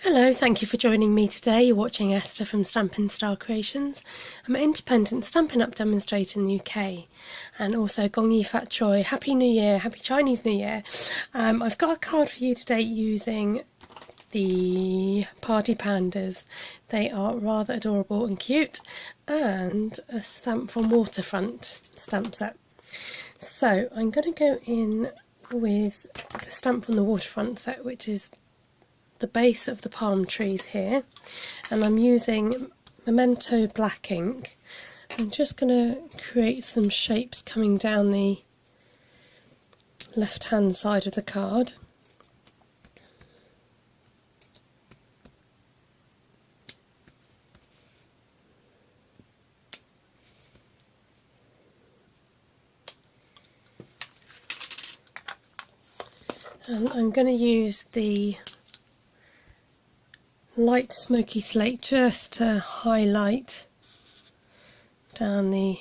Hello, thank you for joining me today. You're watching Esther from Stampin' Star Creations. I'm an independent Stampin' Up demonstrator in the UK, and also Gong Yi Fat Choi. Happy New Year, Happy Chinese New Year. I've got a card for you today using the Party Pandas. They are rather adorable and cute, and a stamp from Waterfront stamp set. So I'm going to go in with the stamp from the Waterfront set, which is the base of the palm trees here, and I'm using Momento black ink. I'm just going to create some shapes coming down the left hand side of the card. And I'm going to use the light smoky slate just to highlight down the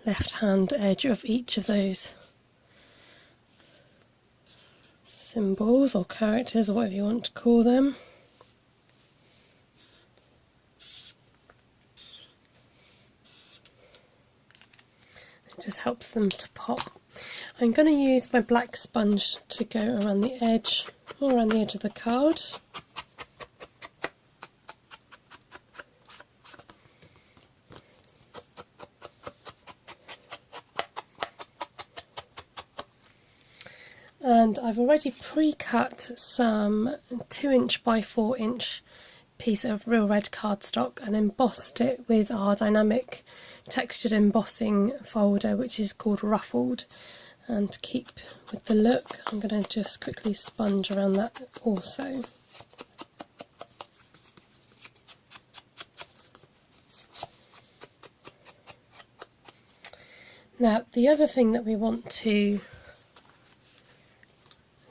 left hand edge of each of those symbols or characters or whatever you want to call them. It just helps them to pop. I'm going to use my black sponge to go around the edge, all around the edge of the card. And I've already pre-cut some 2" by 4" piece of real red cardstock and embossed it with our dynamic textured embossing folder, which is called Ruffled. And to keep with the look, I'm going to just quickly sponge around that also. Now, the other thing that we want to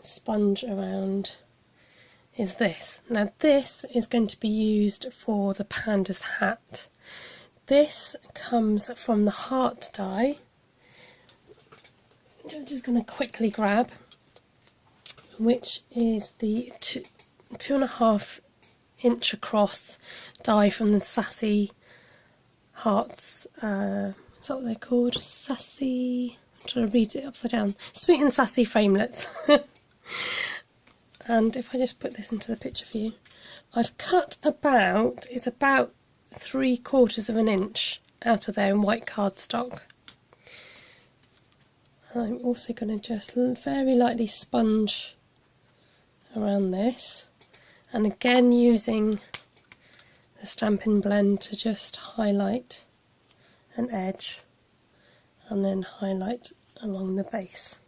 sponge around is this. Now, this is going to be used for the panda's hat. This comes from the heart die, which I'm just going to quickly grab, which is the 2.5" across die from the Sassy hearts. Is that what they're called? Sassy. I'm trying to read it upside down. Sweet and Sassy Framlits. And if I just put this into the picture for you, I've cut about 3/4 of an inch out of there in white cardstock. And I'm also going to just very lightly sponge around this, and again using the Stampin' Blend to just highlight an edge and then highlight along the base.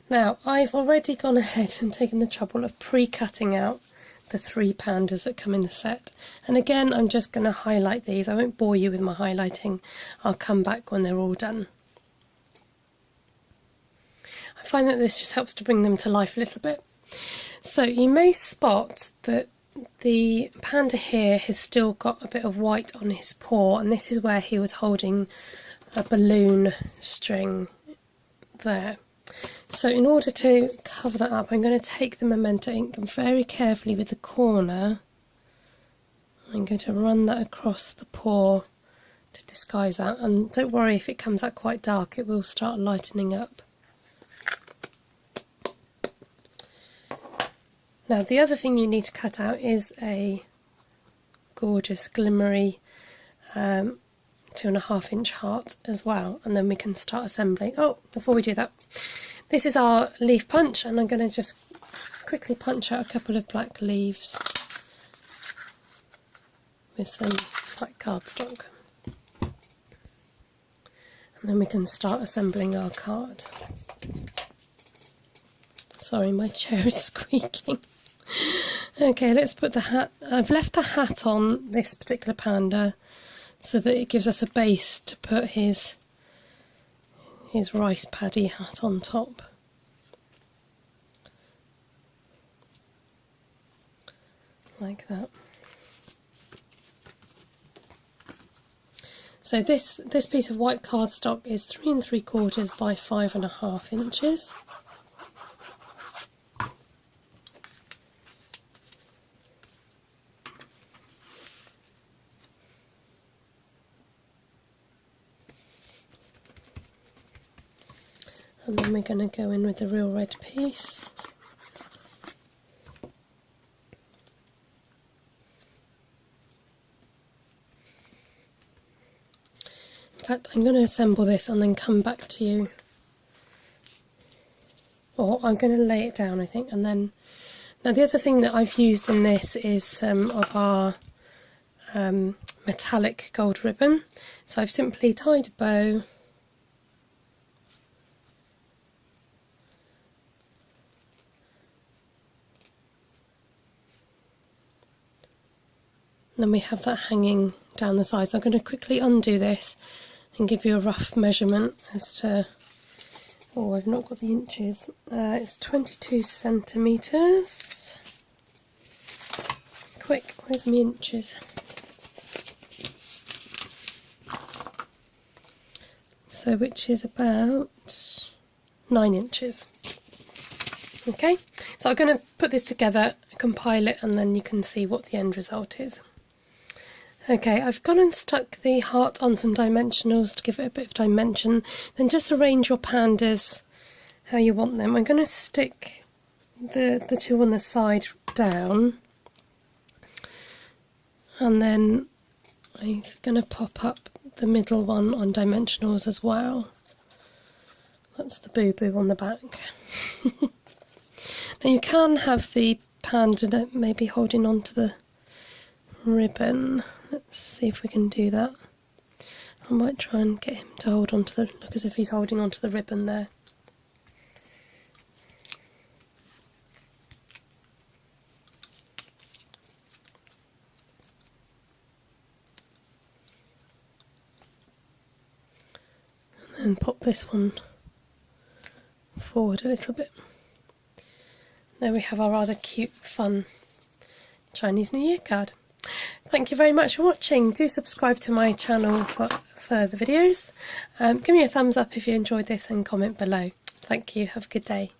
Now, I've already gone ahead and taken the trouble of pre-cutting out the 3 pandas that come in the set. And again, I'm just going to highlight these. I won't bore you with my highlighting. I'll come back when they're all done. I find that this just helps to bring them to life a little bit. So you may spot that the panda here has still got a bit of white on his paw, and this is where he was holding a balloon string there. So in order to cover that up, I'm going to take the Momento Ink and very carefully with the corner, I'm going to run that across the paw to disguise that. And don't worry if it comes out quite dark, it will start lightening up. Now, the other thing you need to cut out is a gorgeous glimmery 2.5" heart as well, and then we can start assembling. Oh, before we do that, this is our leaf punch, and I'm going to just quickly punch out a couple of black leaves with some black cardstock, and then we can start assembling our card. Sorry, my chair is squeaking. Okay, let's put the hat. I've left the hat on this particular panda so that it gives us a base to put his rice paddy hat on top. Like that. So this piece of white cardstock is 3 3/4 by 5.5 inches. And then we're going to go in with the real red piece. In fact, I'm going to assemble this and then come back to you. Or I'm going to lay it down, I think, and then... Now the other thing that I've used in this is some of our metallic gold ribbon. So I've simply tied a bow, and then we have that hanging down the side. So I'm going to quickly undo this and give you a rough measurement as to... Oh, I've not got the inches. It's 22 centimetres. Quick, where's my inches? So, which is about 9 inches. Okay, so I'm going to put this together, compile it, and then you can see what the end result is. Okay, I've gone and stuck the heart on some dimensionals to give it a bit of dimension. Then just arrange your pandas how you want them. I'm going to stick the two on the side down, and then I'm going to pop up the middle one on dimensionals as well. That's the boo-boo on the back. Now you can have the panda maybe holding onto the ribbon. Let's see if we can do that. I might try and get him to hold onto the... look as if he's holding onto the ribbon there. And then pop this one forward a little bit. There we have our rather cute, fun Chinese New Year card. Thank you very much for watching. Do subscribe to my channel for further videos. Give me a thumbs up if you enjoyed this and comment below. Thank you. Have a good day.